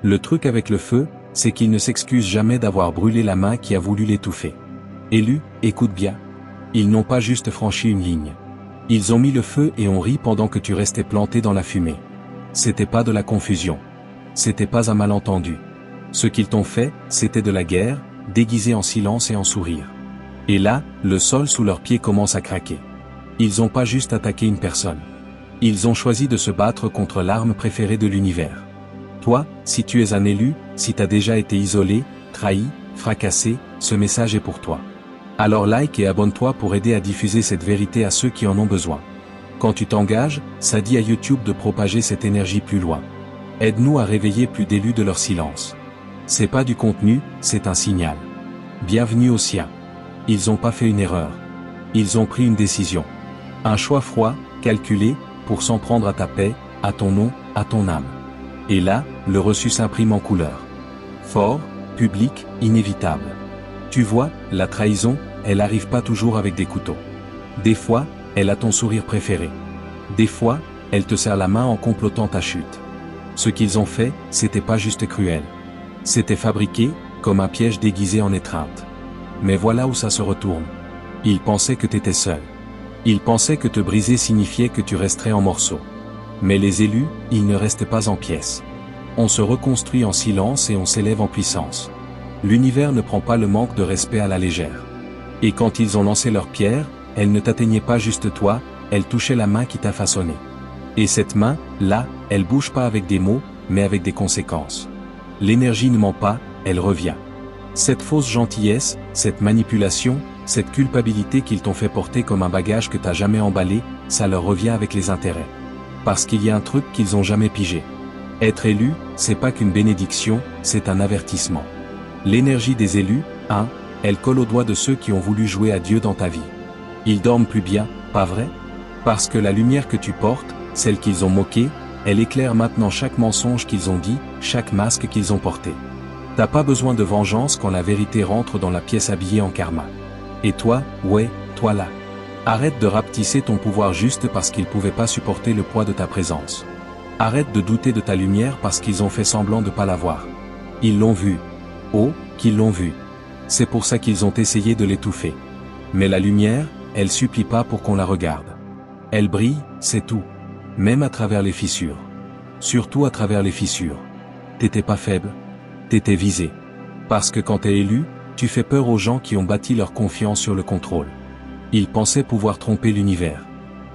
Le truc avec le feu, c'est qu'ils ne s'excusent jamais d'avoir brûlé la main qui a voulu l'étouffer. Élu, écoute bien. Ils n'ont pas juste franchi une ligne. Ils ont mis le feu et ont ri pendant que tu restais planté dans la fumée. C'était pas de la confusion. C'était pas un malentendu. Ce qu'ils t'ont fait, c'était de la guerre, déguisée en silence et en sourire. Et là, le sol sous leurs pieds commence à craquer. Ils n'ont pas juste attaqué une personne. Ils ont choisi de se battre contre l'arme préférée de l'univers. Toi, si tu es un élu, si t'as déjà été isolé, trahi, fracassé, ce message est pour toi. Alors like et abonne-toi pour aider à diffuser cette vérité à ceux qui en ont besoin. Quand tu t'engages, ça dit à YouTube de propager cette énergie plus loin. Aide-nous à réveiller plus d'élus de leur silence. C'est pas du contenu, c'est un signal. Bienvenue aux siens. Ils ont pas fait une erreur. Ils ont pris une décision. Un choix froid, calculé, pour s'en prendre à ta paix, à ton nom, à ton âme. Et là, le reçu s'imprime en couleur. Fort, public, inévitable. Tu vois, la trahison, elle arrive pas toujours avec des couteaux. Des fois, elle a ton sourire préféré. Des fois, elle te serre la main en complotant ta chute. Ce qu'ils ont fait, c'était pas juste cruel. C'était fabriqué, comme un piège déguisé en étreinte. Mais voilà où ça se retourne. Ils pensaient que t'étais seul. Ils pensaient que te briser signifiait que tu resterais en morceaux. Mais les élus, ils ne restent pas en pièces. On se reconstruit en silence et on s'élève en puissance. L'univers ne prend pas le manque de respect à la légère. Et quand ils ont lancé leur pierre, elle ne t'atteignait pas juste toi, elle touchait la main qui t'a façonné. Et cette main, là, elle bouge pas avec des mots, mais avec des conséquences. L'énergie ne ment pas, elle revient. Cette fausse gentillesse, cette manipulation, cette culpabilité qu'ils t'ont fait porter comme un bagage que t'as jamais emballé, ça leur revient avec les intérêts. Parce qu'il y a un truc qu'ils ont jamais pigé. Être élu, c'est pas qu'une bénédiction, c'est un avertissement. L'énergie des élus, elle colle au doigt de ceux qui ont voulu jouer à Dieu dans ta vie. Ils dorment plus bien, pas vrai? Parce que la lumière que tu portes, celle qu'ils ont moquée, elle éclaire maintenant chaque mensonge qu'ils ont dit, chaque masque qu'ils ont porté. T'as pas besoin de vengeance quand la vérité rentre dans la pièce habillée en karma. Et toi, ouais, toi là. Arrête de rapetisser ton pouvoir juste parce qu'ils pouvaient pas supporter le poids de ta présence. Arrête de douter de ta lumière parce qu'ils ont fait semblant de pas la voir. Ils l'ont vu. Oh, qu'ils l'ont vu. C'est pour ça qu'ils ont essayé de l'étouffer. Mais la lumière, elle supplie pas pour qu'on la regarde. Elle brille, c'est tout. Même à travers les fissures. Surtout à travers les fissures. T'étais pas faible. T'étais visé. Parce que quand t'es élu, tu fais peur aux gens qui ont bâti leur confiance sur le contrôle. Ils pensaient pouvoir tromper l'univers.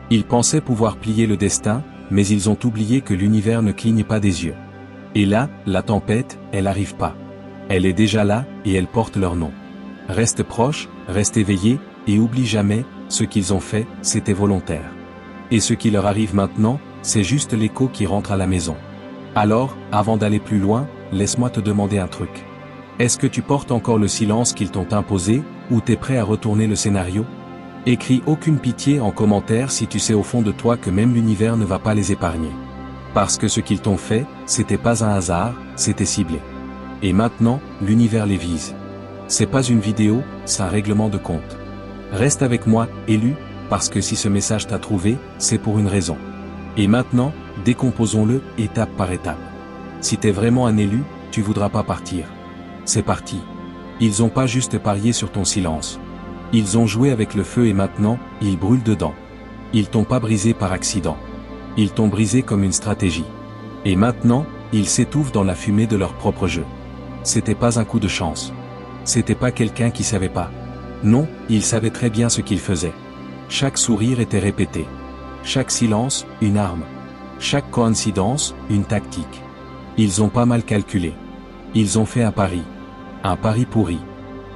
Ils pensaient pouvoir plier le destin, mais ils ont oublié que l'univers ne cligne pas des yeux. Et là, la tempête, elle arrive pas. Elle est déjà là, et elle porte leur nom. Reste proche, reste éveillé, et oublie jamais, ce qu'ils ont fait, c'était volontaire. Et ce qui leur arrive maintenant, c'est juste l'écho qui rentre à la maison. Alors, avant d'aller plus loin, laisse-moi te demander un truc. Est-ce que tu portes encore le silence qu'ils t'ont imposé, ou t'es prêt à retourner le scénario? Écris aucune pitié en commentaire si tu sais au fond de toi que même l'univers ne va pas les épargner. Parce que ce qu'ils t'ont fait, c'était pas un hasard, c'était ciblé. Et maintenant, l'univers les vise. C'est pas une vidéo, c'est un règlement de compte. Reste avec moi, élu, parce que si ce message t'a trouvé, c'est pour une raison. Et maintenant, décomposons-le, étape par étape. Si t'es vraiment un élu, tu voudras pas partir. C'est parti. Ils ont pas juste parié sur ton silence. Ils ont joué avec le feu et maintenant, ils brûlent dedans. Ils t'ont pas brisé par accident. Ils t'ont brisé comme une stratégie. Et maintenant, ils s'étouffent dans la fumée de leur propre jeu. C'était pas un coup de chance. C'était pas quelqu'un qui savait pas. Non, ils savaient très bien ce qu'ils faisaient. Chaque sourire était répété. Chaque silence, une arme. Chaque coïncidence, une tactique. Ils ont pas mal calculé. Ils ont fait un pari. Un pari pourri.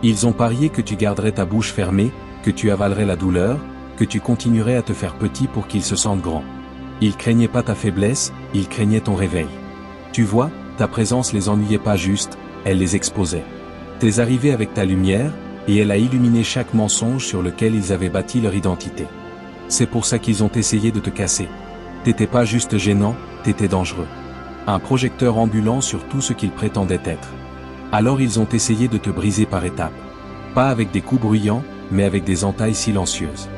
Ils ont parié que tu garderais ta bouche fermée, que tu avalerais la douleur, que tu continuerais à te faire petit pour qu'ils se sentent grands. Ils craignaient pas ta faiblesse, ils craignaient ton réveil. Tu vois, ta présence les ennuyait pas juste, elle les exposait. T'es arrivé avec ta lumière, et elle a illuminé chaque mensonge sur lequel ils avaient bâti leur identité. C'est pour ça qu'ils ont essayé de te casser. T'étais pas juste gênant, t'étais dangereux. Un projecteur ambulant sur tout ce qu'ils prétendaient être. Alors ils ont essayé de te briser par étapes. Pas avec des coups bruyants, mais avec des entailles silencieuses.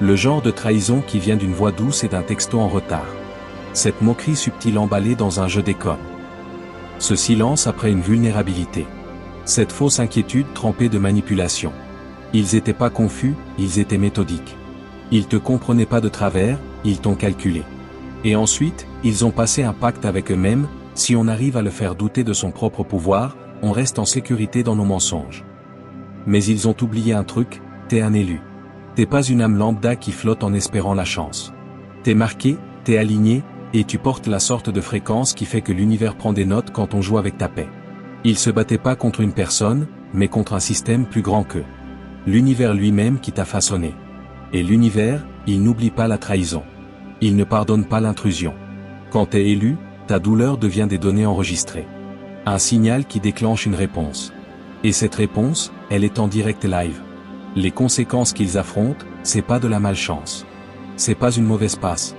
Le genre de trahison qui vient d'une voix douce et d'un texto en retard. Cette moquerie subtile emballée dans un jeu d'école. Ce silence après une vulnérabilité. Cette fausse inquiétude trempée de manipulation. Ils étaient pas confus, ils étaient méthodiques. Ils te comprenaient pas de travers, ils t'ont calculé. Et ensuite, ils ont passé un pacte avec eux-mêmes, si on arrive à le faire douter de son propre pouvoir, on reste en sécurité dans nos mensonges. Mais ils ont oublié un truc, t'es un élu. T'es pas une âme lambda qui flotte en espérant la chance. T'es marqué, t'es aligné, et tu portes la sorte de fréquence qui fait que l'univers prend des notes quand on joue avec ta paix. Ils se battaient pas contre une personne, mais contre un système plus grand qu'eux. L'univers lui-même qui t'a façonné. Et l'univers, il n'oublie pas la trahison. Il ne pardonne pas l'intrusion. Quand t'es élu, ta douleur devient des données enregistrées. Un signal qui déclenche une réponse. Et cette réponse, elle est en direct live. Les conséquences qu'ils affrontent, c'est pas de la malchance. C'est pas une mauvaise passe.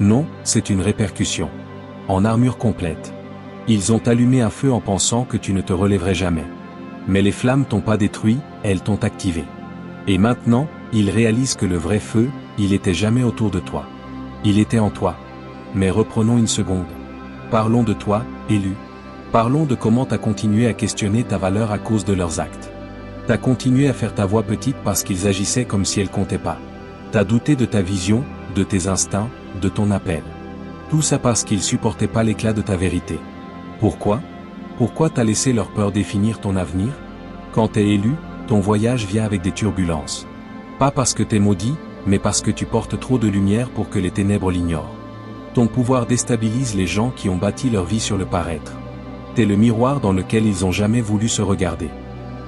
Non, c'est une répercussion. En armure complète. Ils ont allumé un feu en pensant que tu ne te relèverais jamais. Mais les flammes t'ont pas détruit, elles t'ont activé. Et maintenant, ils réalisent que le vrai feu, il était jamais autour de toi. Il était en toi. Mais reprenons une seconde. Parlons de toi, élu. Parlons de comment t'as continué à questionner ta valeur à cause de leurs actes. T'as continué à faire ta voix petite parce qu'ils agissaient comme si elle comptait pas. T'as douté de ta vision, de tes instincts, de ton appel. Tout ça parce qu'ils supportaient pas l'éclat de ta vérité. Pourquoi? Pourquoi t'as laissé leur peur définir ton avenir? Quand t'es élu, ton voyage vient avec des turbulences. Pas parce que t'es maudit, mais parce que tu portes trop de lumière pour que les ténèbres l'ignorent. Ton pouvoir déstabilise les gens qui ont bâti leur vie sur le paraître. T'es le miroir dans lequel ils ont jamais voulu se regarder.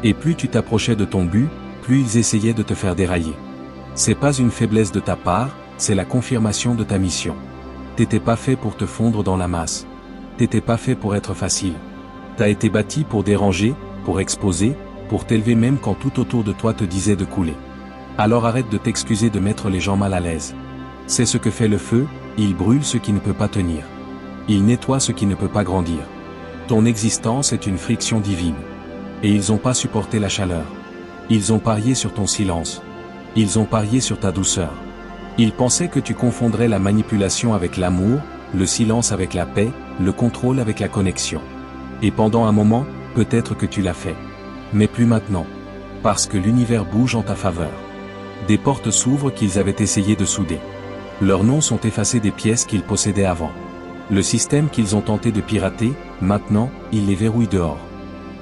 Et plus tu t'approchais de ton but, plus ils essayaient de te faire dérailler. C'est pas une faiblesse de ta part, c'est la confirmation de ta mission. T'étais pas fait pour te fondre dans la masse. T'étais pas fait pour être facile. T'as été bâti pour déranger, pour exposer, pour t'élever même quand tout autour de toi te disait de couler. Alors arrête de t'excuser de mettre les gens mal à l'aise. C'est ce que fait le feu, il brûle ce qui ne peut pas tenir. Il nettoie ce qui ne peut pas grandir. Ton existence est une friction divine. Et ils ont pas supporté la chaleur. Ils ont parié sur ton silence. Ils ont parié sur ta douceur. Ils pensaient que tu confondrais la manipulation avec l'amour, le silence avec la paix, le contrôle avec la connexion. Et pendant un moment, peut-être que tu l'as fait. Mais plus maintenant. Parce que l'univers bouge en ta faveur. Des portes s'ouvrent qu'ils avaient essayé de souder. Leurs noms sont effacés des pièces qu'ils possédaient avant. Le système qu'ils ont tenté de pirater, maintenant, ils les verrouillent dehors.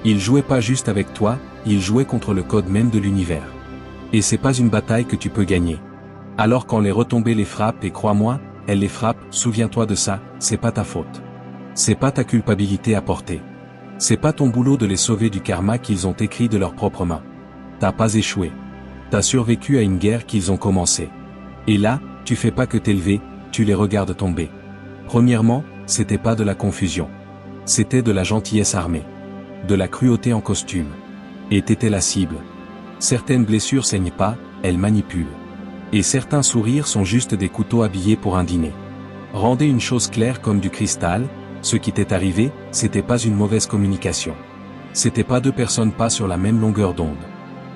Ils jouaient pas juste avec toi, ils jouaient contre le code même de l'univers. Et c'est pas une bataille que tu peux gagner. Alors quand les retombées les frappent et crois-moi, elles les frappent, souviens-toi de ça, c'est pas ta faute. C'est pas ta culpabilité à porter. C'est pas ton boulot de les sauver du karma qu'ils ont écrit de leurs propres mains. T'as pas échoué. T'as survécu à une guerre qu'ils ont commencée. Et là, tu fais pas que t'élever, tu les regardes tomber. Premièrement, c'était pas de la confusion. C'était de la gentillesse armée. De la cruauté en costume. Et t'étais la cible. Certaines blessures saignent pas, elles manipulent. Et certains sourires sont juste des couteaux habillés pour un dîner. Rendez une chose claire comme du cristal, ce qui t'est arrivé, c'était pas une mauvaise communication. C'était pas deux personnes pas sur la même longueur d'onde.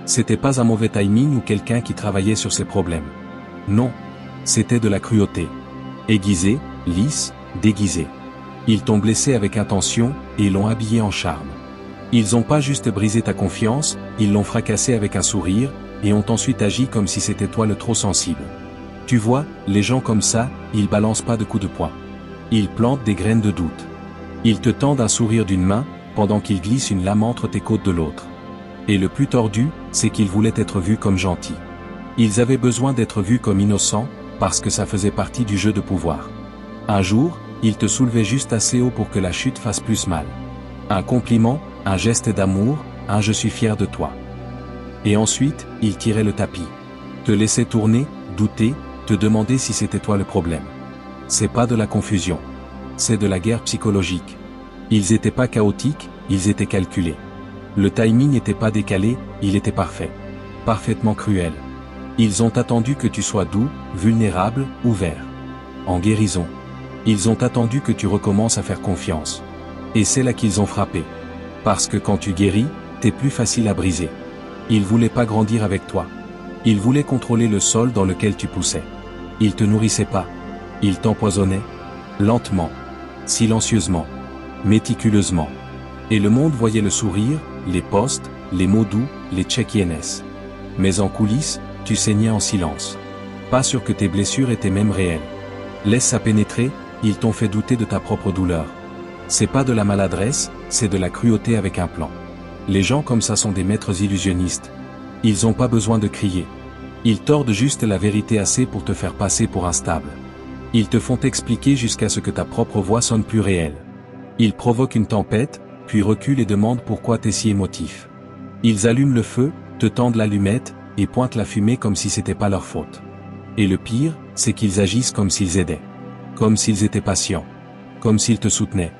C'était pas un mauvais timing ou quelqu'un qui travaillait sur ses problèmes. Non. C'était de la cruauté. Aiguisée, lisse, déguisée. Ils t'ont blessé avec intention, et l'ont habillé en charme. Ils ont pas juste brisé ta confiance, ils l'ont fracassé avec un sourire, et ont ensuite agi comme si c'était toi le trop sensible. Tu vois, les gens comme ça, ils balancent pas de coups de poing. Ils plantent des graines de doute. Ils te tendent un sourire d'une main, pendant qu'ils glissent une lame entre tes côtes de l'autre. Et le plus tordu, c'est qu'ils voulaient être vus comme gentils. Ils avaient besoin d'être vus comme innocents, parce que ça faisait partie du jeu de pouvoir. Un jour, ils te soulevaient juste assez haut pour que la chute fasse plus mal. Un compliment, un geste d'amour, un je suis fier de toi. Et ensuite, ils tiraient le tapis. Te laissaient tourner, douter, te demander si c'était toi le problème. C'est pas de la confusion. C'est de la guerre psychologique. Ils étaient pas chaotiques, ils étaient calculés. Le timing n'était pas décalé, il était parfait. Parfaitement cruel. Ils ont attendu que tu sois doux, vulnérable, ouvert. En guérison. Ils ont attendu que tu recommences à faire confiance. Et c'est là qu'ils ont frappé. Parce que quand tu guéris, t'es plus facile à briser. Ils voulaient pas grandir avec toi. Ils voulaient contrôler le sol dans lequel tu poussais. Ils te nourrissaient pas. Ils t'empoisonnaient. Lentement. Silencieusement. méticuleusement. Et le monde voyait le sourire, les postes, les mots doux, les check INS. Mais en coulisses, tu saignais en silence. Pas sûr que tes blessures étaient même réelles. Laisse ça pénétrer, ils t'ont fait douter de ta propre douleur. C'est pas de la maladresse, c'est de la cruauté avec un plan. Les gens comme ça sont des maîtres illusionnistes. Ils ont pas besoin de crier. Ils tordent juste la vérité assez pour te faire passer pour instable. Ils te font expliquer jusqu'à ce que ta propre voix sonne plus réelle. Ils provoquent une tempête, puis reculent et demandent pourquoi t'es si émotif. Ils allument le feu, te tendent l'allumette, et pointent la fumée comme si c'était pas leur faute. Et le pire, c'est qu'ils agissent comme s'ils aidaient. Comme s'ils étaient patients. Comme s'ils te soutenaient.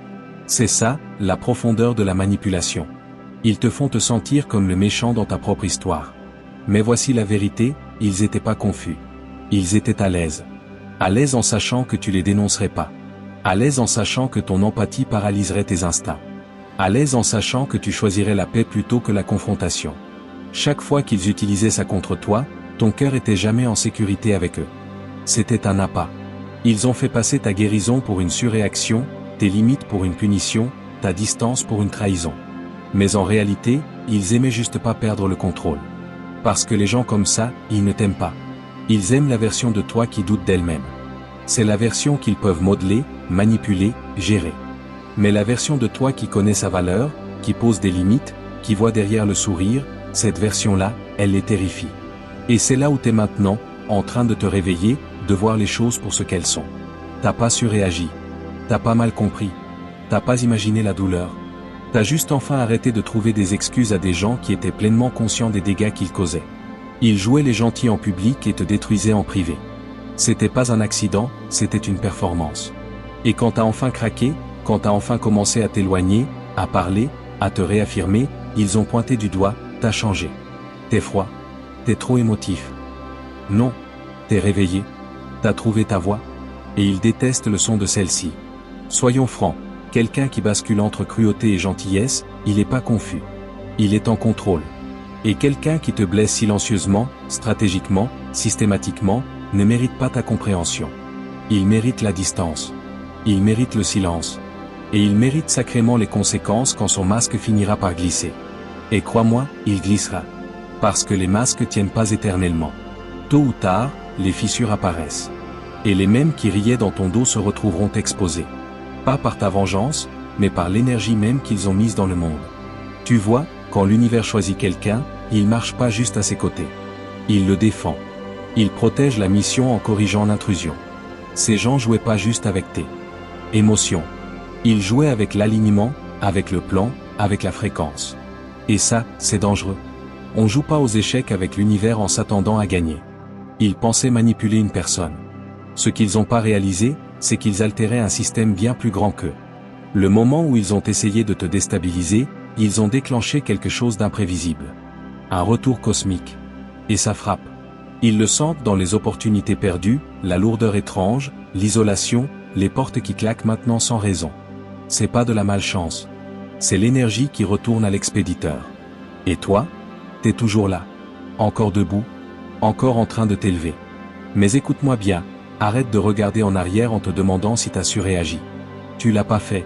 C'est ça, la profondeur de la manipulation. Ils te font te sentir comme le méchant dans ta propre histoire. Mais voici la vérité, ils étaient pas confus. Ils étaient à l'aise. À l'aise en sachant que tu les dénoncerais pas. À l'aise en sachant que ton empathie paralyserait tes instincts. À l'aise en sachant que tu choisirais la paix plutôt que la confrontation. Chaque fois qu'ils utilisaient ça contre toi, ton cœur était jamais en sécurité avec eux. C'était un appât. Ils ont fait passer ta guérison pour une surréaction, tes limites pour une punition, ta distance pour une trahison. Mais en réalité, ils aimaient juste pas perdre le contrôle. Parce que les gens comme ça, ils ne t'aiment pas. Ils aiment la version de toi qui doute d'elle-même. C'est la version qu'ils peuvent modeler, manipuler, gérer. Mais la version de toi qui connaît sa valeur, qui pose des limites, qui voit derrière le sourire, cette version-là, elle les terrifie. Et c'est là où t'es maintenant, en train de te réveiller, de voir les choses pour ce qu'elles sont. T'as pas surréagi. T'as pas mal compris. T'as pas imaginé la douleur. T'as juste enfin arrêté de trouver des excuses à des gens qui étaient pleinement conscients des dégâts qu'ils causaient. Ils jouaient les gentils en public et te détruisaient en privé. C'était pas un accident, c'était une performance. Et quand t'as enfin craqué, quand t'as enfin commencé à t'éloigner, à parler, à te réaffirmer, ils ont pointé du doigt, t'as changé. T'es froid. T'es trop émotif. Non. T'es réveillé. T'as trouvé ta voix. Et ils détestent le son de celle-ci. Soyons francs, quelqu'un qui bascule entre cruauté et gentillesse, il est pas confus. Il est en contrôle. Et quelqu'un qui te blesse silencieusement, stratégiquement, systématiquement, ne mérite pas ta compréhension. Il mérite la distance. Il mérite le silence. Et il mérite sacrément les conséquences quand son masque finira par glisser. Et crois-moi, il glissera. Parce que les masques tiennent pas éternellement. Tôt ou tard, les fissures apparaissent. Et les mêmes qui riaient dans ton dos se retrouveront exposés. Pas par ta vengeance, mais par l'énergie même qu'ils ont mise dans le monde. Tu vois, quand l'univers choisit quelqu'un, il marche pas juste à ses côtés. Il le défend. Il protège la mission en corrigeant l'intrusion. Ces gens jouaient pas juste avec tes émotions. Ils jouaient avec l'alignement, avec le plan, avec la fréquence. Et ça, c'est dangereux. On joue pas aux échecs avec l'univers en s'attendant à gagner. Ils pensaient manipuler une personne. Ce qu'ils n'ont pas réalisé, c'est qu'ils altéraient un système bien plus grand qu'eux. Le moment où ils ont essayé de te déstabiliser, ils ont déclenché quelque chose d'imprévisible. Un retour cosmique. Et ça frappe. Ils le sentent dans les opportunités perdues, la lourdeur étrange, l'isolation, les portes qui claquent maintenant sans raison. C'est pas de la malchance. C'est l'énergie qui retourne à l'expéditeur. Et toi? T'es toujours là. Encore debout. Encore en train de t'élever. Mais écoute-moi bien, arrête de regarder en arrière en te demandant si t'as surréagi. Tu l'as pas fait.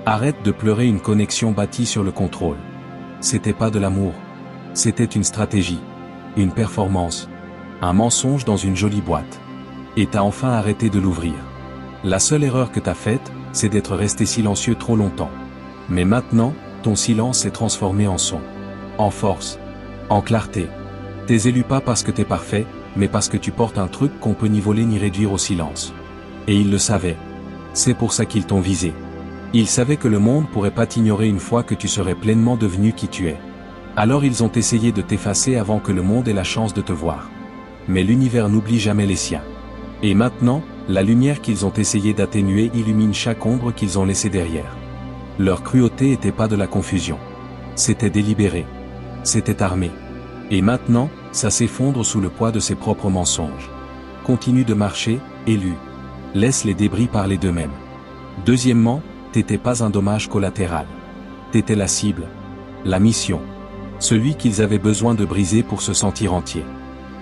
Arrête de pleurer une connexion bâtie sur le contrôle. C'était pas de l'amour. C'était une stratégie. Une performance. Un mensonge dans une jolie boîte. Et t'as enfin arrêté de l'ouvrir. La seule erreur que t'as faite, c'est d'être resté silencieux trop longtemps. Mais maintenant, ton silence s'est transformé en son. En force. En clarté. T'es élu pas parce que t'es parfait, mais parce que tu portes un truc qu'on peut ni voler ni réduire au silence. Et ils le savaient. C'est pour ça qu'ils t'ont visé. Ils savaient que le monde pourrait pas t'ignorer une fois que tu serais pleinement devenu qui tu es. Alors ils ont essayé de t'effacer avant que le monde ait la chance de te voir. Mais l'univers n'oublie jamais les siens. Et maintenant, la lumière qu'ils ont essayé d'atténuer illumine chaque ombre qu'ils ont laissée derrière. Leur cruauté était pas de la confusion. C'était délibéré. C'était armé. Et maintenant, ça s'effondre sous le poids de ses propres mensonges. Continue de marcher, élu. Laisse les débris parler d'eux-mêmes. Deuxièmement, t'étais pas un dommage collatéral. T'étais la cible. La mission. Celui qu'ils avaient besoin de briser pour se sentir entiers.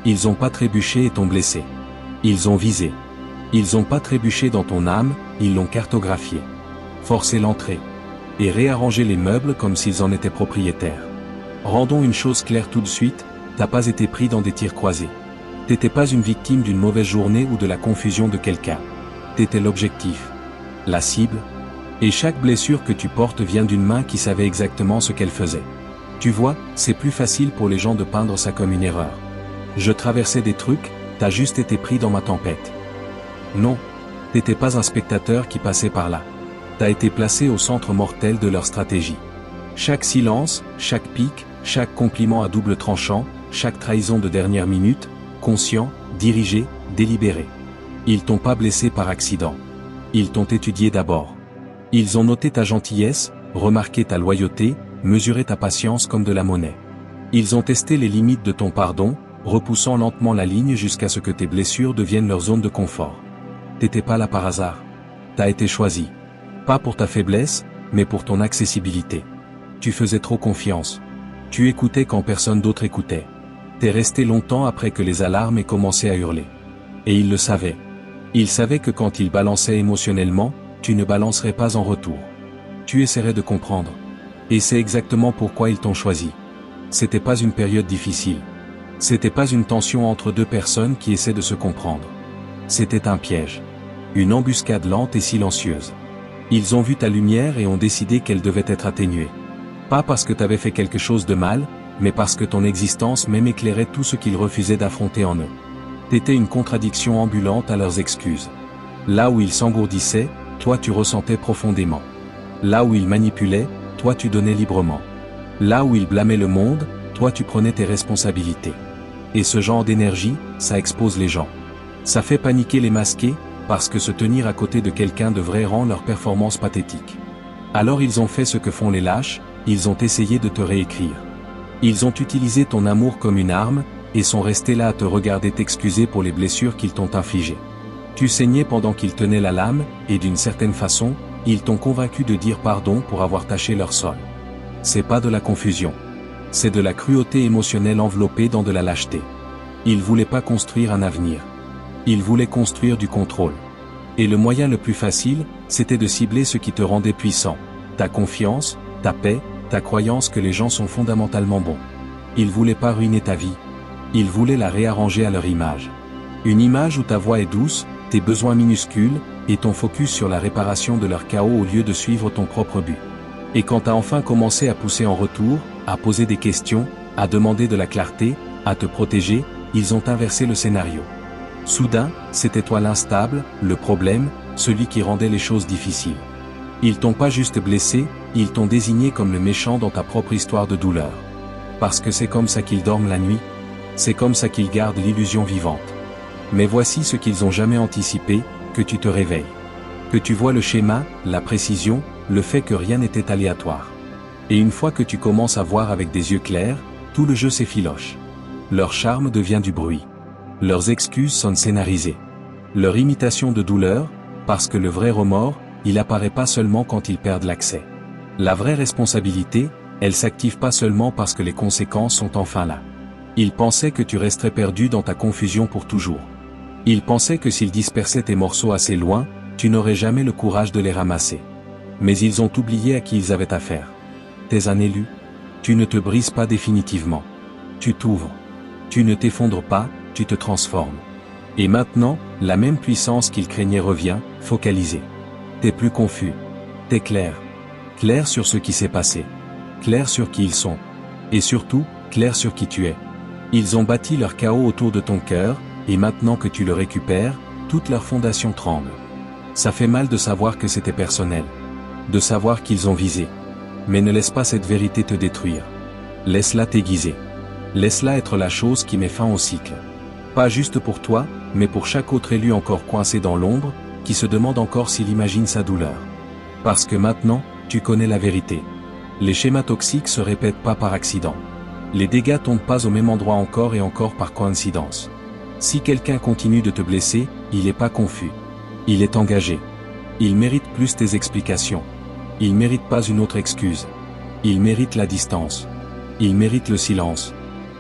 Ils ont pas trébuché et t'ont blessé. Ils ont visé. Ils ont pas trébuché dans ton âme, ils l'ont cartographié. Forcé l'entrée. et réarranger les meubles comme s'ils en étaient propriétaires. Rendons une chose claire tout de suite, t'as pas été pris dans des tirs croisés. T'étais pas une victime d'une mauvaise journée ou de la confusion de quelqu'un. T'étais l'objectif, la cible, et chaque blessure que tu portes vient d'une main qui savait exactement ce qu'elle faisait. Tu vois, c'est plus facile pour les gens de peindre ça comme une erreur. Je traversais des trucs, t'as juste été pris dans ma tempête. Non, t'étais pas un spectateur qui passait par là. T'as été placé au centre mortel de leur stratégie. Chaque silence, chaque pic, chaque compliment à double tranchant, chaque trahison de dernière minute, conscient, dirigé, délibéré. Ils t'ont pas blessé par accident. Ils t'ont étudié d'abord. Ils ont noté ta gentillesse, remarqué ta loyauté, mesuré ta patience comme de la monnaie. Ils ont testé les limites de ton pardon, repoussant lentement la ligne jusqu'à ce que tes blessures deviennent leur zone de confort. T'étais pas là par hasard. T'as été choisi. Pas pour ta faiblesse, mais pour ton accessibilité. Tu faisais trop confiance. Tu écoutais quand personne d'autre écoutait. T'es resté longtemps après que les alarmes aient commencé à hurler. Et ils le savaient. Ils savaient que quand ils balançaient émotionnellement, tu ne balancerais pas en retour. Tu essaierais de comprendre. Et c'est exactement pourquoi ils t'ont choisi. C'était pas une période difficile. C'était pas une tension entre deux personnes qui essaient de se comprendre. C'était un piège. Une embuscade lente et silencieuse. Ils ont vu ta lumière et ont décidé qu'elle devait être atténuée. Pas parce que t'avais fait quelque chose de mal, mais parce que ton existence même éclairait tout ce qu'ils refusaient d'affronter en eux. T'étais une contradiction ambulante à leurs excuses. Là où ils s'engourdissaient, toi tu ressentais profondément. Là où ils manipulaient, toi tu donnais librement. Là où ils blâmaient le monde, toi tu prenais tes responsabilités. Et ce genre d'énergie, ça expose les gens. Ça fait paniquer les masqués, parce que se tenir à côté de quelqu'un de vrai rend leur performance pathétique. Alors ils ont fait ce que font les lâches, ils ont essayé de te réécrire. Ils ont utilisé ton amour comme une arme, et sont restés là à te regarder t'excuser pour les blessures qu'ils t'ont infligées. Tu saignais pendant qu'ils tenaient la lame, et d'une certaine façon, ils t'ont convaincu de dire pardon pour avoir taché leur sol. C'est pas de la confusion. C'est de la cruauté émotionnelle enveloppée dans de la lâcheté. Ils voulaient pas construire un avenir. Ils voulaient construire du contrôle. Et le moyen le plus facile, c'était de cibler ce qui te rendait puissant. Ta confiance, ta paix, ta croyance que les gens sont fondamentalement bons. Ils voulaient pas ruiner ta vie. Ils voulaient la réarranger à leur image. Une image où ta voix est douce, tes besoins minuscules, et ton focus sur la réparation de leur chaos au lieu de suivre ton propre but. Et quand t'as enfin commencé à pousser en retour, à poser des questions, à demander de la clarté, à te protéger, ils ont inversé le scénario. Soudain, c'était toi l'instable, le problème, celui qui rendait les choses difficiles. Ils t'ont pas juste blessé, ils t'ont désigné comme le méchant dans ta propre histoire de douleur. Parce que c'est comme ça qu'ils dorment la nuit. C'est comme ça qu'ils gardent l'illusion vivante. Mais voici ce qu'ils ont jamais anticipé, que tu te réveilles. Que tu vois le schéma, la précision, le fait que rien n'était aléatoire. Et une fois que tu commences à voir avec des yeux clairs, tout le jeu s'effiloche. Leur charme devient du bruit. Leurs excuses sont scénarisées. Leur imitation de douleur, parce que le vrai remords, il apparaît pas seulement quand ils perdent l'accès. La vraie responsabilité, elle s'active pas seulement parce que les conséquences sont enfin là. Ils pensaient que tu resterais perdu dans ta confusion pour toujours. Ils pensaient que s'ils dispersaient tes morceaux assez loin, tu n'aurais jamais le courage de les ramasser. Mais ils ont oublié à qui ils avaient affaire. T'es un élu. Tu ne te brises pas définitivement. Tu t'ouvres. Tu ne t'effondres pas, tu te transformes. Et maintenant, la même puissance qu'ils craignaient revient, focalisée. T'es plus confus. T'es clair. Clair sur ce qui s'est passé. Clair sur qui ils sont. Et surtout, clair sur qui tu es. Ils ont bâti leur chaos autour de ton cœur, et maintenant que tu le récupères, toute leur fondation tremble. Ça fait mal de savoir que c'était personnel. De savoir qu'ils ont visé. Mais ne laisse pas cette vérité te détruire. Laisse-la t'aiguiser. Laisse-la être la chose qui met fin au cycle. Pas juste pour toi, mais pour chaque autre élu encore coincé dans l'ombre, qui se demande encore s'il imagine sa douleur. Parce que maintenant, tu connais la vérité. Les schémas toxiques se répètent pas par accident. Les dégâts tombent pas au même endroit encore et encore par coïncidence. Si quelqu'un continue de te blesser, il est pas confus. Il est engagé. Il mérite plus tes explications. Il mérite pas une autre excuse. Il mérite la distance. Il mérite le silence.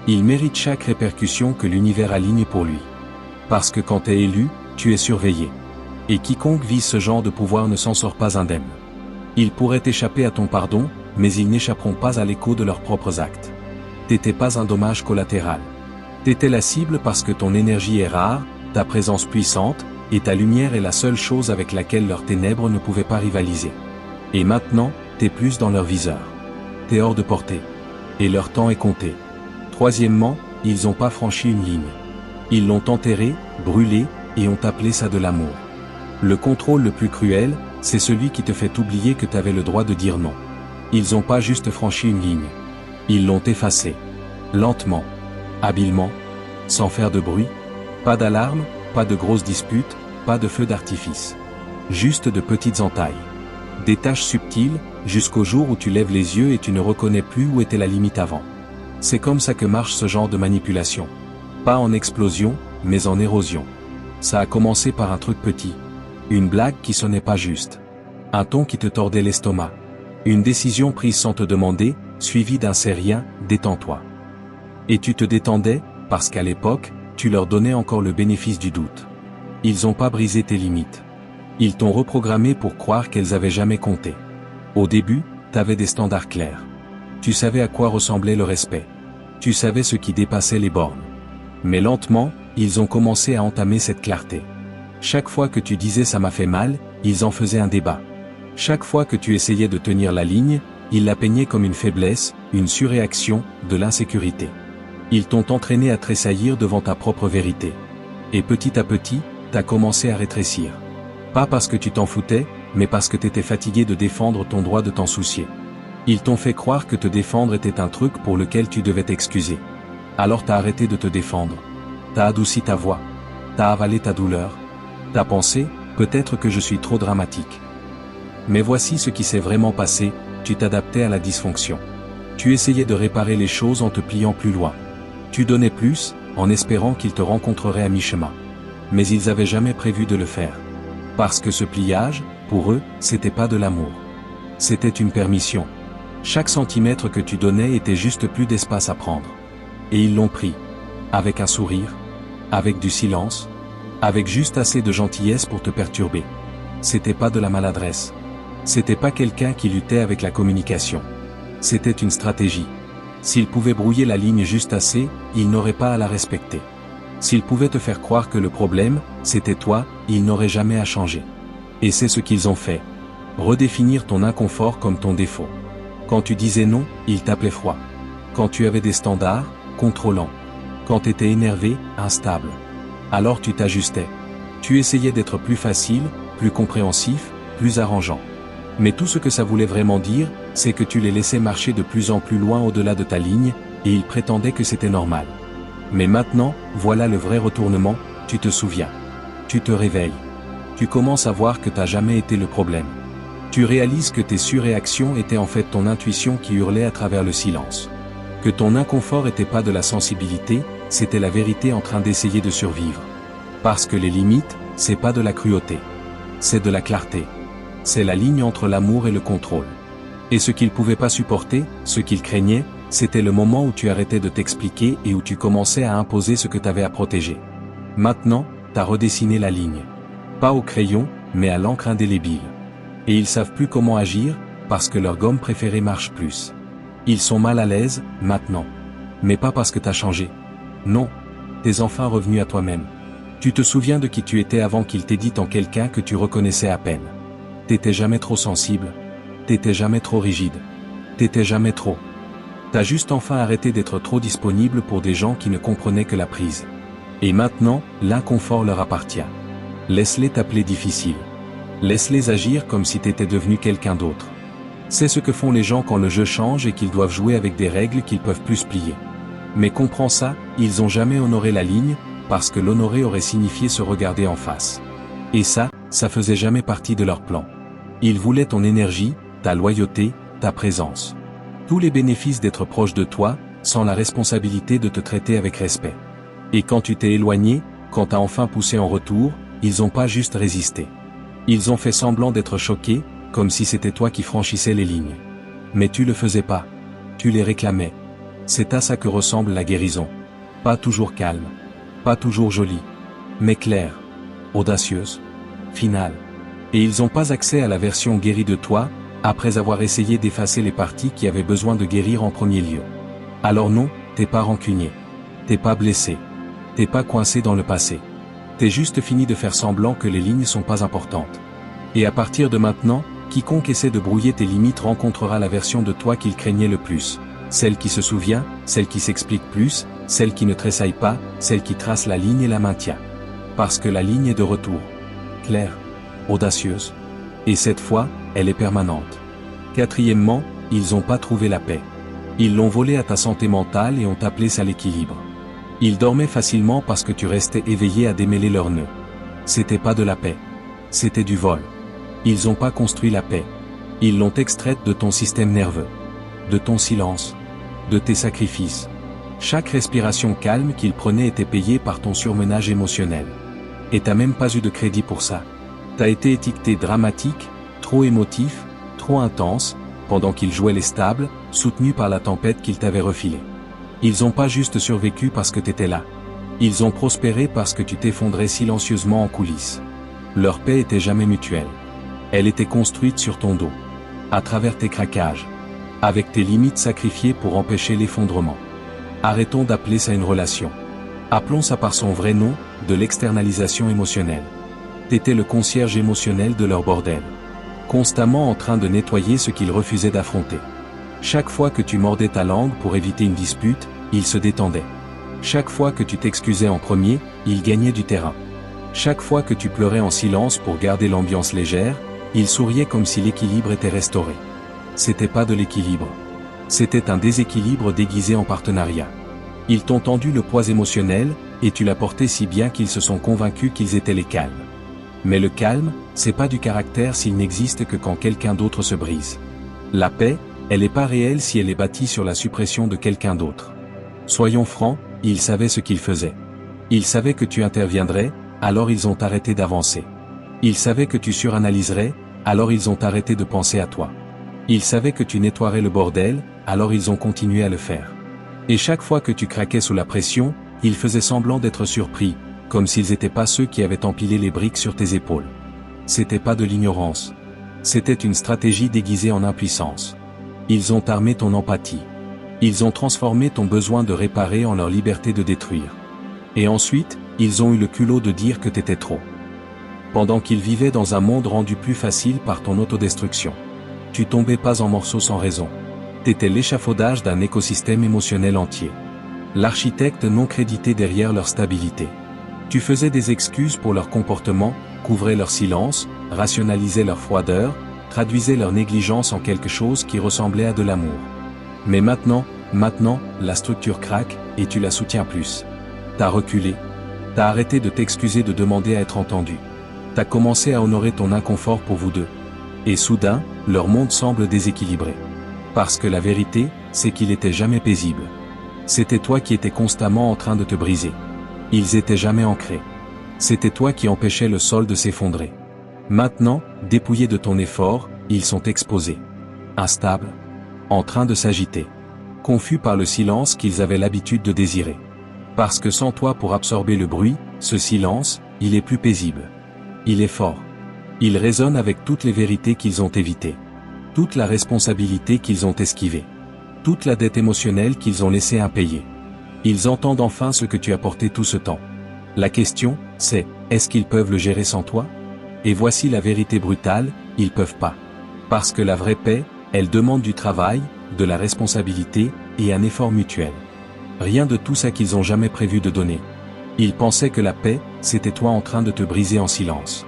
Il mérite chaque répercussion que l'univers aligne pour lui. Parce que quand t'es élu, tu es surveillé. Et quiconque vise ce genre de pouvoir ne s'en sort pas indemne. Ils pourraient échapper à ton pardon, mais ils n'échapperont pas à l'écho de leurs propres actes. T'étais pas un dommage collatéral. T'étais la cible parce que ton énergie est rare, ta présence puissante, et ta lumière est la seule chose avec laquelle leurs ténèbres ne pouvaient pas rivaliser. Et maintenant, t'es plus dans leur viseur. T'es hors de portée. Et leur temps est compté. Troisièmement, ils n'ont pas franchi une ligne. Ils l'ont enterré, brûlé, et ont appelé ça de l'amour. Le contrôle le plus cruel, c'est celui qui te fait oublier que t'avais le droit de dire non. Ils n'ont pas juste franchi une ligne. Ils l'ont effacée. Lentement. Habilement. Sans faire de bruit. Pas d'alarme, pas de grosses disputes, pas de feux d'artifice. Juste de petites entailles. Des taches subtiles, jusqu'au jour où tu lèves les yeux et tu ne reconnais plus où était la limite avant. C'est comme ça que marche ce genre de manipulation. Pas en explosion, mais en érosion. Ça a commencé par un truc petit. Une blague qui sonnait pas juste. Un ton qui te tordait l'estomac. Une décision prise sans te demander, suivie d'un c'est rien, détends-toi. Et tu te détendais, parce qu'à l'époque, tu leur donnais encore le bénéfice du doute. Ils n'ont pas brisé tes limites. Ils t'ont reprogrammé pour croire qu'elles avaient jamais compté. Au début, t'avais des standards clairs. Tu savais à quoi ressemblait le respect. Tu savais ce qui dépassait les bornes. Mais lentement, ils ont commencé à entamer cette clarté. Chaque fois que tu disais ça m'a fait mal, ils en faisaient un débat. Chaque fois que tu essayais de tenir la ligne, ils la peignaient comme une faiblesse, une surréaction, de l'insécurité. Ils t'ont entraîné à tressaillir devant ta propre vérité. Et petit à petit, t'as commencé à rétrécir. Pas parce que tu t'en foutais, mais parce que t'étais fatigué de défendre ton droit de t'en soucier. Ils t'ont fait croire que te défendre était un truc pour lequel tu devais t'excuser. Alors t'as arrêté de te défendre. T'as adouci ta voix. T'as avalé ta douleur. T'as pensé, peut-être que je suis trop dramatique. Mais voici ce qui s'est vraiment passé, tu t'adaptais à la dysfonction. Tu essayais de réparer les choses en te pliant plus loin. Tu donnais plus, en espérant qu'ils te rencontreraient à mi-chemin. Mais ils avaient jamais prévu de le faire. Parce que ce pliage, pour eux, c'était pas de l'amour. C'était une permission. Chaque centimètre que tu donnais était juste plus d'espace à prendre. Et ils l'ont pris. Avec un sourire. Avec du silence. Avec juste assez de gentillesse pour te perturber. C'était pas de la maladresse. C'était pas quelqu'un qui luttait avec la communication. C'était une stratégie. S'ils pouvaient brouiller la ligne juste assez, ils n'auraient pas à la respecter. S'ils pouvaient te faire croire que le problème, c'était toi, ils n'auraient jamais à changer. Et c'est ce qu'ils ont fait. Redéfinir ton inconfort comme ton défaut. Quand tu disais non, ils t'appelaient froid. Quand tu avais des standards, contrôlants. Quand tu étais énervé, instable. Alors tu t'ajustais. Tu essayais d'être plus facile, plus compréhensif, plus arrangeant. Mais tout ce que ça voulait vraiment dire, c'est que tu les laissais marcher de plus en plus loin au-delà de ta ligne, et ils prétendaient que c'était normal. Mais maintenant, voilà le vrai retournement, tu te souviens. Tu te réveilles. Tu commences à voir que t'as jamais été le problème. Tu réalises que tes surréactions étaient en fait ton intuition qui hurlait à travers le silence. Que ton inconfort était pas de la sensibilité, c'était la vérité en train d'essayer de survivre. Parce que les limites, c'est pas de la cruauté. C'est de la clarté. C'est la ligne entre l'amour et le contrôle. Et ce qu'ils pouvaient pas supporter, ce qu'ils craignaient, c'était le moment où tu arrêtais de t'expliquer et où tu commençais à imposer ce que t'avais à protéger. Maintenant, t'as redessiné la ligne. Pas au crayon, mais à l'encre indélébile. Et ils savent plus comment agir, parce que leur gomme préférée marche plus. Ils sont mal à l'aise, maintenant. Mais pas parce que t'as changé. Non. T'es enfin revenu à toi-même. Tu te souviens de qui tu étais avant qu'il t'ait dit en quelqu'un que tu reconnaissais à peine. T'étais jamais trop sensible. T'étais jamais trop rigide. T'étais jamais trop. T'as juste enfin arrêté d'être trop disponible pour des gens qui ne comprenaient que la prise. Et maintenant, l'inconfort leur appartient. Laisse-les t'appeler difficile. Laisse-les agir comme si t'étais devenu quelqu'un d'autre. C'est ce que font les gens quand le jeu change et qu'ils doivent jouer avec des règles qu'ils peuvent plus plier. Mais comprends ça, ils ont jamais honoré la ligne, parce que l'honorer aurait signifié se regarder en face. Et ça faisait jamais partie de leur plan. Ils voulaient ton énergie, ta loyauté, ta présence. Tous les bénéfices d'être proche de toi, sans la responsabilité de te traiter avec respect. Et quand tu t'es éloigné, quand t'as enfin poussé en retour, ils ont pas juste résisté. Ils ont fait semblant d'être choqués, comme si c'était toi qui franchissais les lignes. Mais tu le faisais pas. Tu les réclamais. C'est à ça que ressemble la guérison. Pas toujours calme. Pas toujours jolie. Mais claire. Audacieuse. Finale. Et ils n'ont pas accès à la version guérie de toi, après avoir essayé d'effacer les parties qui avaient besoin de guérir en premier lieu. Alors non, t'es pas rancunier. T'es pas blessé. T'es pas coincé dans le passé. T'es juste fini de faire semblant que les lignes sont pas importantes. Et à partir de maintenant, quiconque essaie de brouiller tes limites rencontrera la version de toi qu'il craignait le plus. Celle qui se souvient, celle qui s'explique plus, celle qui ne tressaille pas, celle qui trace la ligne et la maintient. Parce que la ligne est de retour. Claire. Audacieuse. Et cette fois, elle est permanente. Quatrièmement, ils n'ont pas trouvé la paix. Ils l'ont volée à ta santé mentale et ont appelé ça l'équilibre. Ils dormaient facilement parce que tu restais éveillé à démêler leurs nœuds. C'était pas de la paix. C'était du vol. Ils n'ont pas construit la paix. Ils l'ont extraite de ton système nerveux. De ton silence. De tes sacrifices. Chaque respiration calme qu'ils prenaient était payée par ton surmenage émotionnel. Et t'as même pas eu de crédit pour ça. T'as été étiqueté dramatique, trop émotif, trop intense, pendant qu'ils jouaient les stables, soutenus par la tempête qu'ils t'avaient refilée. Ils ont pas juste survécu parce que t'étais là. Ils ont prospéré parce que tu t'effondrais silencieusement en coulisses. Leur paix était jamais mutuelle. Elle était construite sur ton dos. À travers tes craquages. Avec tes limites sacrifiées pour empêcher l'effondrement. Arrêtons d'appeler ça une relation. Appelons ça par son vrai nom, de l'externalisation émotionnelle. T'étais le concierge émotionnel de leur bordel. Constamment en train de nettoyer ce qu'ils refusaient d'affronter. Chaque fois que tu mordais ta langue pour éviter une dispute, ils se détendaient. Chaque fois que tu t'excusais en premier, ils gagnaient du terrain. Chaque fois que tu pleurais en silence pour garder l'ambiance légère, ils souriaient comme si l'équilibre était restauré. C'était pas de l'équilibre. C'était un déséquilibre déguisé en partenariat. Ils t'ont tendu le poids émotionnel, et tu l'as porté si bien qu'ils se sont convaincus qu'ils étaient les calmes. Mais le calme, c'est pas du caractère s'il n'existe que quand quelqu'un d'autre se brise. La paix, elle n'est pas réelle si elle est bâtie sur la suppression de quelqu'un d'autre. Soyons francs, ils savaient ce qu'ils faisaient. Ils savaient que tu interviendrais, alors ils ont arrêté d'avancer. Ils savaient que tu suranalyserais, alors ils ont arrêté de penser à toi. Ils savaient que tu nettoierais le bordel, alors ils ont continué à le faire. Et chaque fois que tu craquais sous la pression, ils faisaient semblant d'être surpris, comme s'ils n'étaient pas ceux qui avaient empilé les briques sur tes épaules. C'était pas de l'ignorance. C'était une stratégie déguisée en impuissance. Ils ont armé ton empathie. Ils ont transformé ton besoin de réparer en leur liberté de détruire. Et ensuite, ils ont eu le culot de dire que t'étais trop. Pendant qu'ils vivaient dans un monde rendu plus facile par ton autodestruction. Tu tombais pas en morceaux sans raison. T'étais l'échafaudage d'un écosystème émotionnel entier. L'architecte non crédité derrière leur stabilité. Tu faisais des excuses pour leur comportement, couvrais leur silence, rationalisais leur froideur, traduisais leur négligence en quelque chose qui ressemblait à de l'amour. Mais maintenant, la structure craque, et tu la soutiens plus. T'as reculé. T'as arrêté de t'excuser de demander à être entendu. T'as commencé à honorer ton inconfort pour vous deux. Et soudain, leur monde semble déséquilibré. Parce que la vérité, c'est qu'il était jamais paisible. C'était toi qui étais constamment en train de te briser. Ils étaient jamais ancrés. C'était toi qui empêchais le sol de s'effondrer. Maintenant, dépouillés de ton effort, ils sont exposés. Instables. En train de s'agiter. Confus par le silence qu'ils avaient l'habitude de désirer. Parce que sans toi pour absorber le bruit, ce silence, il est plus paisible. Il est fort. Il résonne avec toutes les vérités qu'ils ont évitées. Toute la responsabilité qu'ils ont esquivée. Toute la dette émotionnelle qu'ils ont laissée impayée. Ils entendent enfin ce que tu as porté tout ce temps. La question, c'est, est-ce qu'ils peuvent le gérer sans toi? Et voici la vérité brutale, ils peuvent pas. Parce que la vraie paix, elle demande du travail, de la responsabilité, et un effort mutuel. Rien de tout ça qu'ils ont jamais prévu de donner. Ils pensaient que la paix, c'était toi en train de te briser en silence.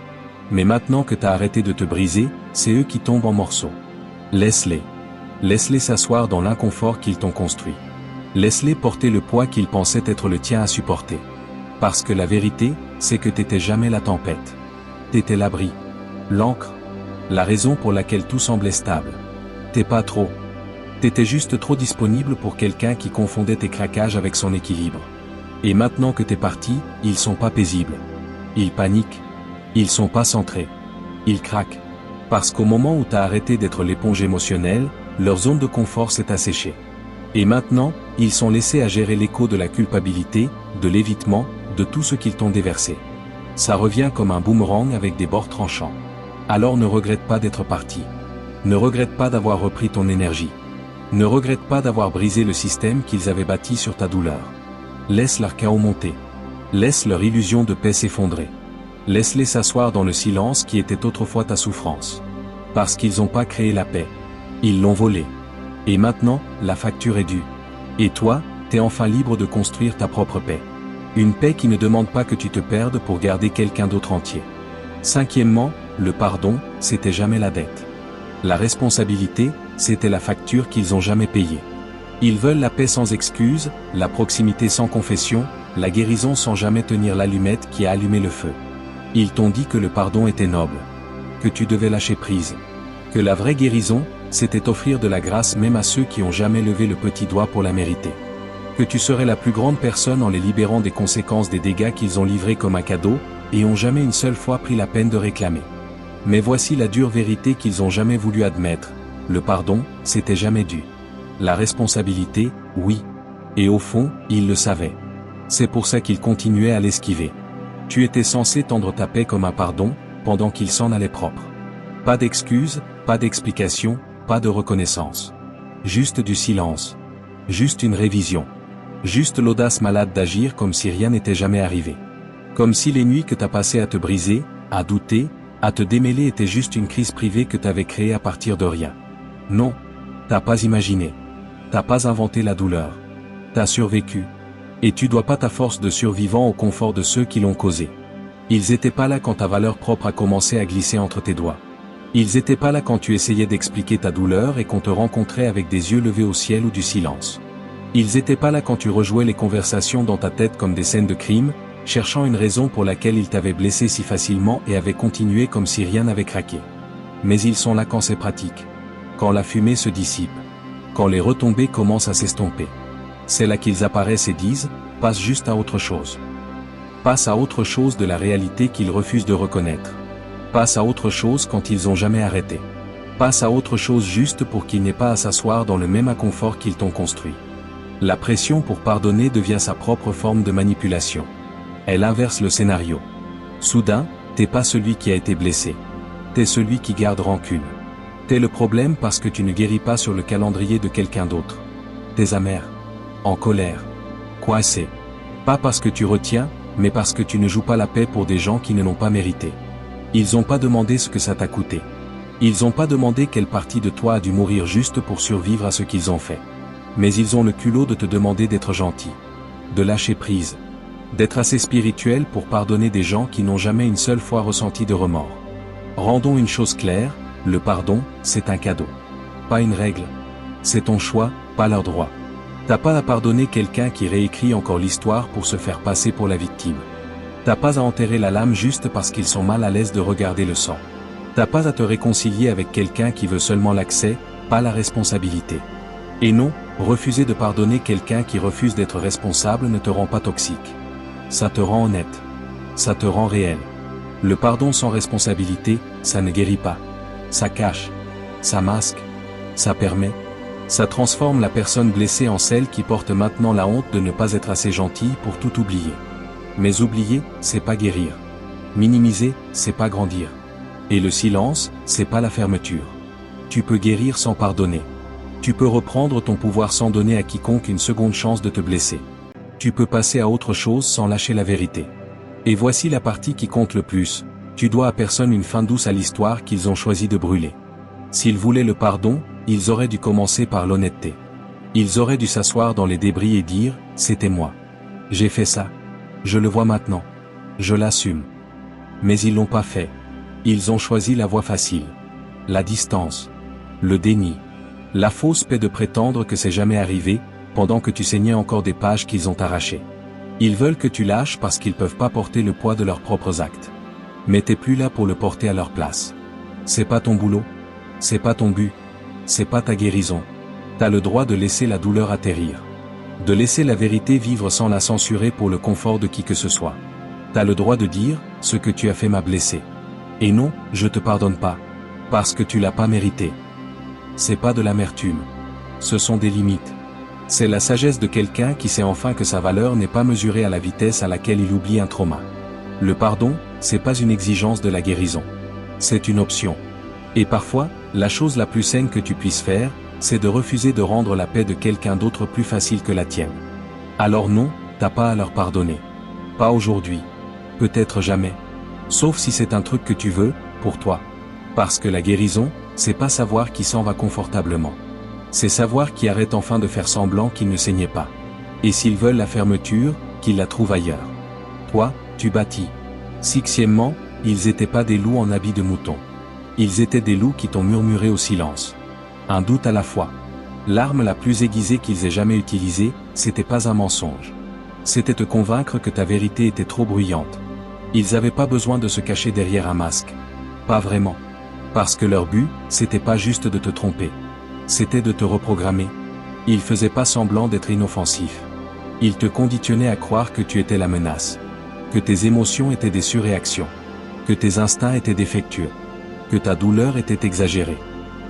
Mais maintenant que t'as arrêté de te briser, c'est eux qui tombent en morceaux. Laisse-les. Laisse-les s'asseoir dans l'inconfort qu'ils t'ont construit. Laisse-les porter le poids qu'ils pensaient être le tien à supporter. Parce que la vérité, c'est que t'étais jamais la tempête. T'étais l'abri. L'ancre. La raison pour laquelle tout semblait stable. T'es pas trop. T'étais juste trop disponible pour quelqu'un qui confondait tes craquages avec son équilibre. Et maintenant que t'es parti, ils sont pas paisibles. Ils paniquent. Ils sont pas centrés. Ils craquent. Parce qu'au moment où t'as arrêté d'être l'éponge émotionnelle, leur zone de confort s'est asséchée. Et maintenant, ils sont laissés à gérer l'écho de la culpabilité, de l'évitement, de tout ce qu'ils t'ont déversé. Ça revient comme un boomerang avec des bords tranchants. Alors ne regrette pas d'être parti. Ne regrette pas d'avoir repris ton énergie. Ne regrette pas d'avoir brisé le système qu'ils avaient bâti sur ta douleur. Laisse leur chaos monter. Laisse leur illusion de paix s'effondrer. Laisse-les s'asseoir dans le silence qui était autrefois ta souffrance. Parce qu'ils n'ont pas créé la paix. Ils l'ont volée. Et maintenant, la facture est due. Et toi, t'es enfin libre de construire ta propre paix. Une paix qui ne demande pas que tu te perdes pour garder quelqu'un d'autre entier. Cinquièmement, le pardon, c'était jamais la dette. La responsabilité, c'était la facture qu'ils ont jamais payée. Ils veulent la paix sans excuse, la proximité sans confession, la guérison sans jamais tenir l'allumette qui a allumé le feu. Ils t'ont dit que le pardon était noble. Que tu devais lâcher prise. Que la vraie guérison, c'était offrir de la grâce même à ceux qui ont jamais levé le petit doigt pour la mériter. Que tu serais la plus grande personne en les libérant des conséquences des dégâts qu'ils ont livrés comme un cadeau, et ont jamais une seule fois pris la peine de réclamer. Mais voici la dure vérité qu'ils ont jamais voulu admettre. Le pardon, c'était jamais dû. La responsabilité, oui. Et au fond, ils le savaient. C'est pour ça qu'ils continuaient à l'esquiver. Tu étais censé tendre ta paix comme un pardon, pendant qu'ils s'en allaient propres. Pas d'excuses, pas d'explications, pas de reconnaissance. Juste du silence. Juste une révision. Juste l'audace malade d'agir comme si rien n'était jamais arrivé. Comme si les nuits que t'as passées à te briser, à douter, à te démêler étaient juste une crise privée que t'avais créée à partir de rien. Non. T'as pas imaginé. T'as pas inventé la douleur. T'as survécu. Et tu dois pas ta force de survivant au confort de ceux qui l'ont causé. Ils étaient pas là quand ta valeur propre a commencé à glisser entre tes doigts. Ils étaient pas là quand tu essayais d'expliquer ta douleur et qu'on te rencontrait avec des yeux levés au ciel ou du silence. Ils étaient pas là quand tu rejouais les conversations dans ta tête comme des scènes de crime, cherchant une raison pour laquelle ils t'avaient blessé si facilement et avaient continué comme si rien n'avait craqué. Mais ils sont là quand c'est pratique. Quand la fumée se dissipe. Quand les retombées commencent à s'estomper. C'est là qu'ils apparaissent et disent, passe juste à autre chose. Passe à autre chose de la réalité qu'ils refusent de reconnaître. Passe à autre chose quand ils ont jamais arrêté. Passe à autre chose juste pour qu'ils n'aient pas à s'asseoir dans le même inconfort qu'ils t'ont construit. La pression pour pardonner devient sa propre forme de manipulation. Elle inverse le scénario. Soudain, t'es pas celui qui a été blessé. T'es celui qui garde rancune. T'es le problème parce que tu ne guéris pas sur le calendrier de quelqu'un d'autre. T'es amer. En colère. Coincé. Pas parce que tu retiens, mais parce que tu ne joues pas la paix pour des gens qui ne l'ont pas mérité. Ils n'ont pas demandé ce que ça t'a coûté. Ils n'ont pas demandé quelle partie de toi a dû mourir juste pour survivre à ce qu'ils ont fait. Mais ils ont le culot de te demander d'être gentil. De lâcher prise. D'être assez spirituel pour pardonner des gens qui n'ont jamais une seule fois ressenti de remords. Rendons une chose claire, le pardon, c'est un cadeau. Pas une règle. C'est ton choix, pas leur droit. T'as pas à pardonner quelqu'un qui réécrit encore l'histoire pour se faire passer pour la victime. T'as pas à enterrer la lame juste parce qu'ils sont mal à l'aise de regarder le sang. T'as pas à te réconcilier avec quelqu'un qui veut seulement l'accès, pas la responsabilité. Et non, refuser de pardonner quelqu'un qui refuse d'être responsable ne te rend pas toxique. Ça te rend honnête. Ça te rend réel. Le pardon sans responsabilité, ça ne guérit pas. Ça cache. Ça masque. Ça permet. Ça transforme la personne blessée en celle qui porte maintenant la honte de ne pas être assez gentille pour tout oublier. Mais oublier, c'est pas guérir. Minimiser, c'est pas grandir. Et le silence, c'est pas la fermeture. Tu peux guérir sans pardonner. Tu peux reprendre ton pouvoir sans donner à quiconque une seconde chance de te blesser. Tu peux passer à autre chose sans lâcher la vérité. Et voici la partie qui compte le plus, tu dois à personne une fin douce à l'histoire qu'ils ont choisi de brûler. S'ils voulaient le pardon, ils auraient dû commencer par l'honnêteté. Ils auraient dû s'asseoir dans les débris et dire, c'était moi. J'ai fait ça. Je le vois maintenant. Je l'assume. Mais ils l'ont pas fait. Ils ont choisi la voie facile. La distance. Le déni. La fausse paix de prétendre que c'est jamais arrivé, pendant que tu saignais encore des pages qu'ils ont arrachées. Ils veulent que tu lâches parce qu'ils peuvent pas porter le poids de leurs propres actes. Mais t'es plus là pour le porter à leur place. C'est pas ton boulot. C'est pas ton but. C'est pas ta guérison. T'as le droit de laisser la douleur atterrir. De laisser la vérité vivre sans la censurer pour le confort de qui que ce soit. T'as le droit de dire, ce que tu as fait m'a blessé. Et non, je te pardonne pas. Parce que tu l'as pas mérité. C'est pas de l'amertume. Ce sont des limites. C'est la sagesse de quelqu'un qui sait enfin que sa valeur n'est pas mesurée à la vitesse à laquelle il oublie un trauma. Le pardon, c'est pas une exigence de la guérison. C'est une option. Et parfois, La chose la plus saine que tu puisses faire, c'est de refuser de rendre la paix de quelqu'un d'autre plus facile que la tienne. Alors non, t'as pas à leur pardonner. Pas aujourd'hui. Peut-être jamais. Sauf si c'est un truc que tu veux, pour toi. Parce que la guérison, c'est pas savoir qui s'en va confortablement. C'est savoir qui arrête enfin de faire semblant qu'il ne saignait pas. Et s'ils veulent la fermeture, qu'ils la trouvent ailleurs. Toi, tu bâtis. Sixièmement, ils étaient pas des loups en habit de mouton. Ils étaient des loups qui t'ont murmuré au silence. Un doute à la fois. L'arme la plus aiguisée qu'ils aient jamais utilisée, c'était pas un mensonge. C'était te convaincre que ta vérité était trop bruyante. Ils avaient pas besoin de se cacher derrière un masque. Pas vraiment. Parce que leur but, c'était pas juste de te tromper. C'était de te reprogrammer. Ils faisaient pas semblant d'être inoffensifs. Ils te conditionnaient à croire que tu étais la menace. Que tes émotions étaient des surréactions. Que tes instincts étaient défectueux. Que ta douleur était exagérée.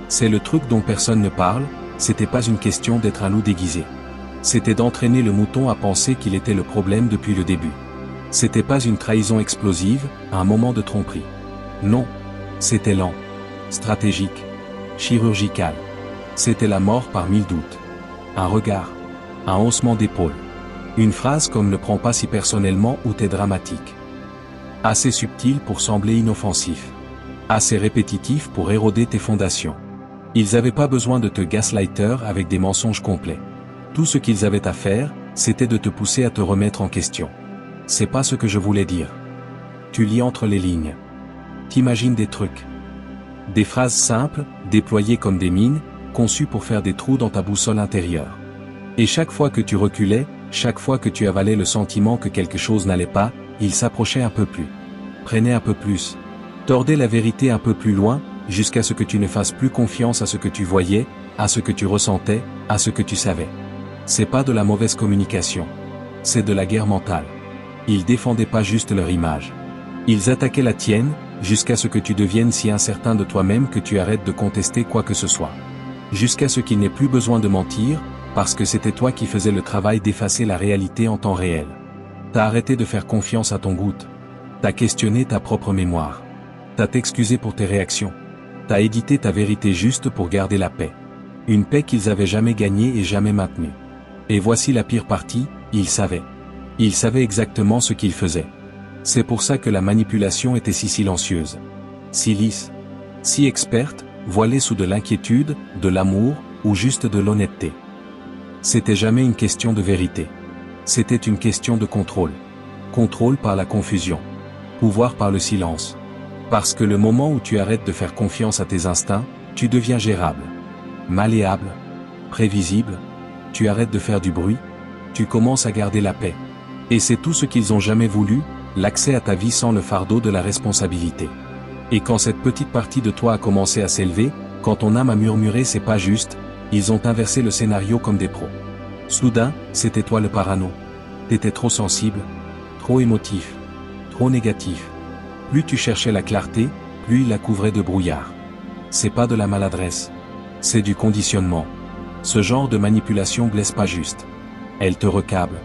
C'est le truc dont personne ne parle, c'était pas une question d'être un loup déguisé. C'était d'entraîner le mouton à penser qu'il était le problème depuis le début. C'était pas une trahison explosive, un moment de tromperie. Non. C'était lent. Stratégique. Chirurgical. C'était la mort par 1000 doutes. Un regard. Un haussement d'épaule. Une phrase comme « ne prends pas si personnellement » ou « t'es dramatique ». Assez subtil pour sembler inoffensif. Assez répétitif pour éroder tes fondations. Ils avaient pas besoin de te gaslighter avec des mensonges complets. Tout ce qu'ils avaient à faire, c'était de te pousser à te remettre en question. C'est pas ce que je voulais dire. Tu lis entre les lignes. T'imagines des trucs. Des phrases simples, déployées comme des mines, conçues pour faire des trous dans ta boussole intérieure. Et chaque fois que tu reculais, chaque fois que tu avalais le sentiment que quelque chose n'allait pas, il s'approchait un peu plus. Prenait un peu plus. Tordait la vérité un peu plus loin, jusqu'à ce que tu ne fasses plus confiance à ce que tu voyais, à ce que tu ressentais, à ce que tu savais. C'est pas de la mauvaise communication. C'est de la guerre mentale. Ils défendaient pas juste leur image. Ils attaquaient la tienne, jusqu'à ce que tu deviennes si incertain de toi-même que tu arrêtes de contester quoi que ce soit. Jusqu'à ce qu'il n'ait plus besoin de mentir, parce que c'était toi qui faisais le travail d'effacer la réalité en temps réel. T'as arrêté de faire confiance à ton goutte. T'as questionné ta propre mémoire. T'as t'excusé pour tes réactions. T'as édité ta vérité juste pour garder la paix. Une paix qu'ils avaient jamais gagnée et jamais maintenue. Et voici la pire partie, ils savaient. Ils savaient exactement ce qu'ils faisaient. C'est pour ça que la manipulation était si silencieuse. Si lisse. Si experte, voilée sous de l'inquiétude, de l'amour, ou juste de l'honnêteté. C'était jamais une question de vérité. C'était une question de contrôle. Contrôle par la confusion. Pouvoir par le silence. Parce que le moment où tu arrêtes de faire confiance à tes instincts, tu deviens gérable. Malléable. Prévisible. Tu arrêtes de faire du bruit. Tu commences à garder la paix. Et c'est tout ce qu'ils ont jamais voulu, l'accès à ta vie sans le fardeau de la responsabilité. Et quand cette petite partie de toi a commencé à s'élever, quand ton âme a murmuré c'est pas juste, ils ont inversé le scénario comme des pros. Soudain, c'était toi le parano. T'étais trop sensible, trop émotif, trop négatif. Plus tu cherchais la clarté, plus il la couvrait de brouillard. C'est pas de la maladresse. C'est du conditionnement. Ce genre de manipulation blesse pas juste. Elle te recable.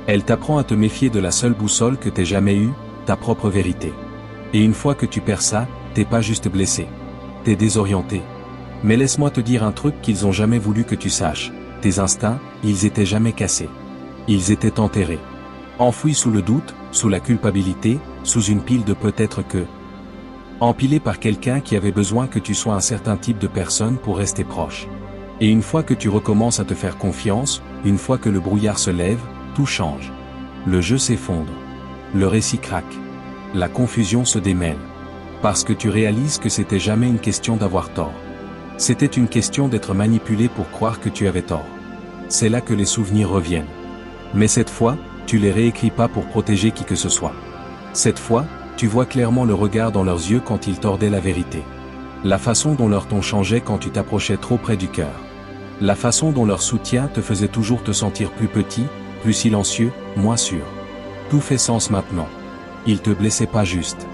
Elle t'apprend à te méfier de la seule boussole que t'aies jamais eue, ta propre vérité. Et une fois que tu perds ça, t'es pas juste blessé. T'es désorienté. Mais laisse-moi te dire un truc qu'ils ont jamais voulu que tu saches. Tes instincts, ils étaient jamais cassés. Ils étaient enterrés. Enfouis sous le doute, sous la culpabilité, sous une pile de peut-être que. Empilés par quelqu'un qui avait besoin que tu sois un certain type de personne pour rester proche. Et une fois que tu recommences à te faire confiance, une fois que le brouillard se lève, tout change. Le jeu s'effondre. Le récit craque. La confusion se démêle. Parce que tu réalises que c'était jamais une question d'avoir tort. C'était une question d'être manipulé pour croire que tu avais tort. C'est là que les souvenirs reviennent. Mais cette fois, tu les réécris pas pour protéger qui que ce soit. Cette fois, tu vois clairement le regard dans leurs yeux quand ils tordaient la vérité. La façon dont leur ton changeait quand tu t'approchais trop près du cœur. La façon dont leur soutien te faisait toujours te sentir plus petit, plus silencieux, moins sûr. Tout fait sens maintenant. Ils te blessaient pas juste.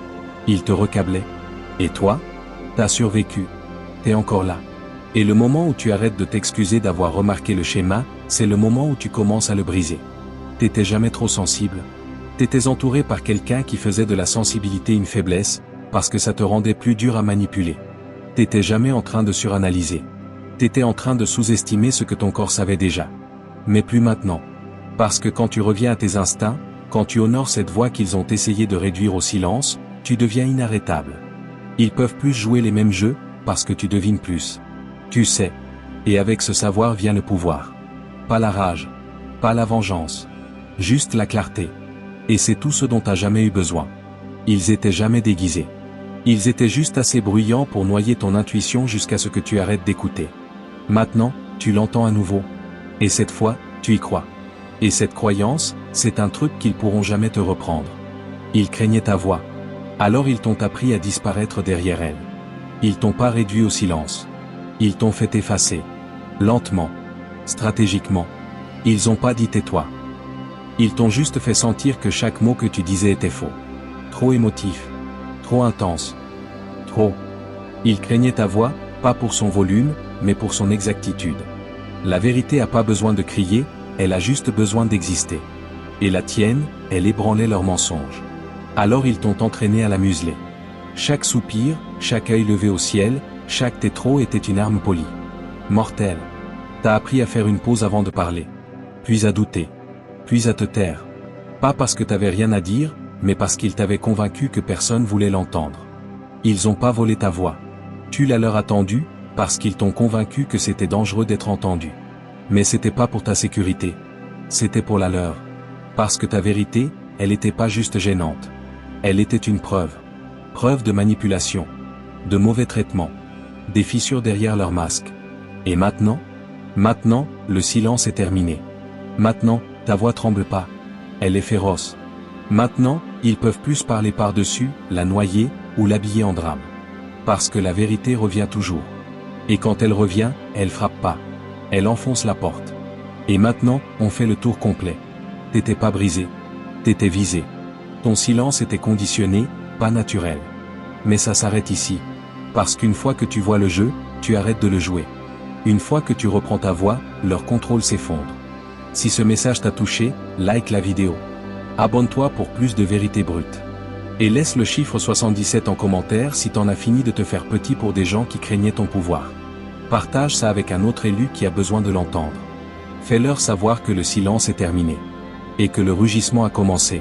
Ils te recablaient. Et toi? T'as survécu. T'es encore là. Et le moment où tu arrêtes de t'excuser d'avoir remarqué le schéma, c'est le moment où tu commences à le briser. T'étais jamais trop sensible. T'étais entouré par quelqu'un qui faisait de la sensibilité une faiblesse, parce que ça te rendait plus dur à manipuler. T'étais jamais en train de suranalyser. T'étais en train de sous-estimer ce que ton corps savait déjà. Mais plus maintenant. Parce que quand tu reviens à tes instincts, quand tu honores cette voix qu'ils ont essayé de réduire au silence, tu deviens inarrêtable. Ils peuvent plus jouer les mêmes jeux, parce que tu devines plus. Tu sais. Et avec ce savoir vient le pouvoir. Pas la rage. Pas la vengeance. Juste la clarté. Et c'est tout ce dont t'as jamais eu besoin. Ils étaient jamais déguisés. Ils étaient juste assez bruyants pour noyer ton intuition jusqu'à ce que tu arrêtes d'écouter. Maintenant, tu l'entends à nouveau. Et cette fois, tu y crois. Et cette croyance, c'est un truc qu'ils pourront jamais te reprendre. Ils craignaient ta voix. Alors ils t'ont appris à disparaître derrière elle. Ils t'ont pas réduit au silence. Ils t'ont fait effacer. Lentement. Stratégiquement. Ils ont pas dit tais-toi. Ils t'ont juste fait sentir que chaque mot que tu disais était faux. Trop émotif. Trop intense. Trop. Ils craignaient ta voix, pas pour son volume, mais pour son exactitude. La vérité a pas besoin de crier, elle a juste besoin d'exister. Et la tienne, elle ébranlait leurs mensonges. Alors ils t'ont entraîné à la museler. Chaque soupir, chaque œil levé au ciel, chaque tétro était une arme polie. Mortelle. T'as appris à faire une pause avant de parler. Puis à douter. Puis à te taire. Pas parce que t'avais rien à dire, mais parce qu'ils t'avaient convaincu que personne voulait l'entendre. Ils ont pas volé ta voix. Tu la leur as tendue, parce qu'ils t'ont convaincu que c'était dangereux d'être entendu. Mais c'était pas pour ta sécurité. C'était pour la leur. Parce que ta vérité, elle était pas juste gênante. Elle était une preuve. Preuve de manipulation. De mauvais traitement. Des fissures derrière leur masque. Et maintenant? Maintenant, le silence est terminé. Maintenant, ta voix tremble pas. Elle est féroce. Maintenant, ils peuvent plus parler par-dessus, la noyer, ou l'habiller en drame. Parce que la vérité revient toujours. Et quand elle revient, elle frappe pas. Elle enfonce la porte. Et maintenant, on fait le tour complet. T'étais pas brisé. T'étais visé. Ton silence était conditionné, pas naturel. Mais ça s'arrête ici. Parce qu'une fois que tu vois le jeu, tu arrêtes de le jouer. Une fois que tu reprends ta voix, leur contrôle s'effondre. Si ce message t'a touché, like la vidéo. Abonne-toi pour plus de vérité brute. Et laisse le chiffre 77 en commentaire si t'en as fini de te faire petit pour des gens qui craignaient ton pouvoir. Partage ça avec un autre élu qui a besoin de l'entendre. Fais-leur savoir que le silence est terminé. Et que le rugissement a commencé.